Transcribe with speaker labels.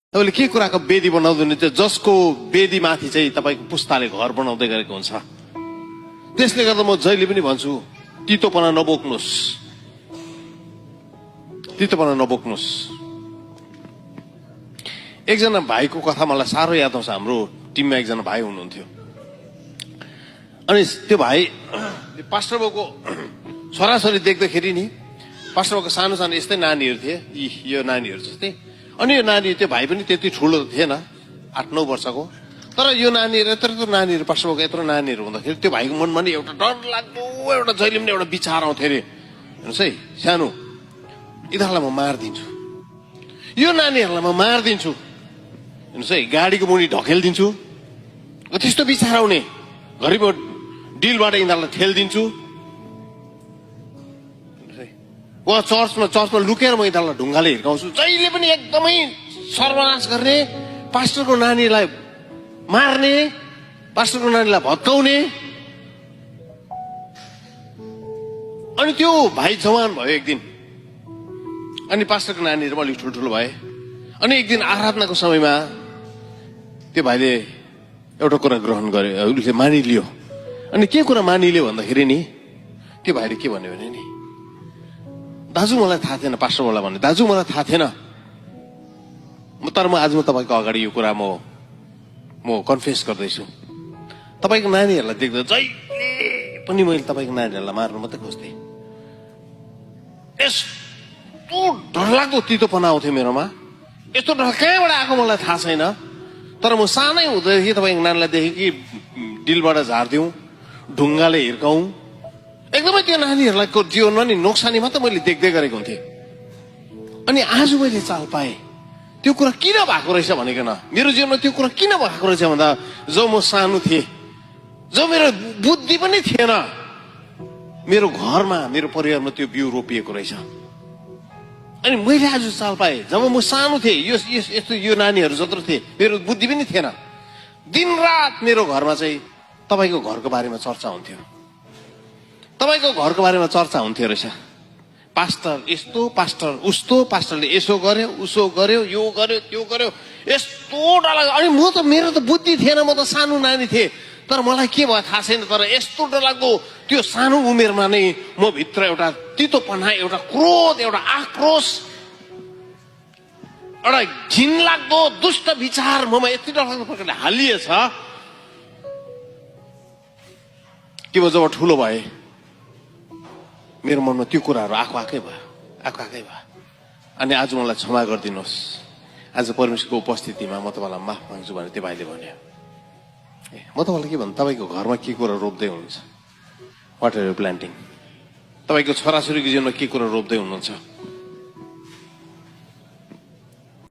Speaker 1: तपाईँले के कुराको वेदी बनाउँदैन जसको वेदी माथि चाहिँ तपाईँको पुस्ताले घर बनाउँदै गरेको हुन्छ। त्यसले गर्दा म जहिले पनि भन्छु तितोपना नबोक्नुहोस्, तितोपना नबोक्नुहोस्। एकजना भाइको कथा मलाई साह्रो याद आउँछ। हाम्रो टिममा एकजना भाइ हुनुहुन्थ्यो। अनि त्यो भाइ पास्टर बाबुको छोराछोरी देख्दाखेरि नि पास्टर बाबुको सानो सानो यस्तै नानीहरू थिए, यो नानीहरू जस्तै। अनि यो नानी त्यो भाइ पनि त्यति ठुलो थिएन, 8-9 वर्षको। तर यो नानीहरू यत्रो नानीहरू पास्टर बाबुको यत्रो नानीहरू हुँदाखेरि त्यो भाइको मनमा नि एउटा डर लाग्दो एउटा जहिले पनि एउटा विचार आउँथ्यो अरे, हेर्नुहोस् है, सानो यिनीहरूलाई म मारिदिन्छु, यो नानीहरूलाई म मारिदिन्छु, हेर्नुहोस् है, गाडीको मुनि ढकेलिदिन्छु, त्यस्तो विचार आउने। घरिब डिलबाट यिनीहरूलाई ठेलिदिन्छु, वा चर्चमा लुकेर म यिनीहरूलाई ढुङ्गाले हिर्काउँछु। जहिले पनि एकदमै सर्वनाश गर्ने, पास्टरको नानीलाई मार्ने, पास्टरको नानीलाई भत्काउने। अनि त्यो भाइ जवान भयो एक दिन, अनि पास्टरको नानीहरू अलिक ठुल्ठुलो भए। अनि एक दिन आराधनाको समयमा त्यो भाइले एउटा कुरा ग्रहण गर्यो, उसले मानिलियो। अनि के कुरा मानिलियो भन्दाखेरि नि त्यो भाइले के भन्यो भने नि, दाजु मलाई थाहा थिएन, पास्टर बाबुलाई भन्ने, दाजु मलाई थाहा थिएन, तर म आज तपाईँको अगाडि यो कुरा म कन्फेस गर्दैछु। तपाईँको नानीहरूलाई देख्दा जहिले पनि मैले तपाईँको नानीहरूलाई मार्नु मात्रै खोज्थेँ। यस्तो डरलाग्दो तितोपना आउँथ्यो मेरोमा। यस्तो डर कहाँबाट आएको मलाई थाहा छैन, तर म सानै हुँदैदेखि तपाईँको नानीलाई देखेँ कि डिलबाट झारिदिउँ, ढुङ्गाले हिर्काउँ, एकदमै त्यो नानीहरूलाई जीवनमा नि नोक्सानी मात्रै मैले देख्दै गरेको हुन्थेँ। अनि आज मैले चाल पाएँ त्यो कुरा किन भएको रहेछ भनेकन, मेरो जीवनमा त्यो कुरा किन भएको रहेछ भन्दा, जब म सानो थिएँ, जब मेरो बुद्धि पनि थिएन, मेरो घरमा मेरो परिवारमा त्यो बिउ रोपिएको रहेछ। अनि मैले आज चाल पाएँ, जब म सानो थिएँ, यस्तो यो नानीहरू जत्रो थिएँ, मेरो बुद्धि पनि थिएन, दिनरात मेरो घरमा चाहिँ तपाईँको घरको बारेमा चर्चा हुन्थ्यो, तपाईँको घरको बारेमा चर्चा हुन्थ्यो रहेछ। पास्टर यस्तो, पास्टर उस्तो, पास्टरले यसो गर्यो, उसो गर्यो, यो गर्यो, त्यो गर्यो, यस्तो डर लाग्यो। अनि म त, मेरो त बुद्धि थिएन, म त सानो नानी थिएँ, तर मलाई के भयो थाहा छैन, तर यस्तो डरलाग्दो त्यो सानो उमेरमा नै म भित्र एउटा तितोपना, एउटा क्रोध, एउटा आक्रोश, एउटा घिनलाग्दो दुष्ट विचार ममा यति डरलाग्दो प्रकारले हालिएछ कि म जब ठुलो भएँ मेरो मनमा त्यो कुराहरू आएकै भयो। अनि आज मलाई क्षमा गरिदिनुहोस्, आज परमेश्वरको उपस्थितिमा म तपाईँलाई माफ माग्छु भने त्यो भाइले भन्यो। म तपाईँलाई के भन्नु, तपाईँको घरमा के कुरा रोप्दै हुनुहुन्छ, वाट आर यु प्लान्टिङ, तपाईँको छोराछोरीको जीवनमा के कुरा रोप्दै हुनुहुन्छ।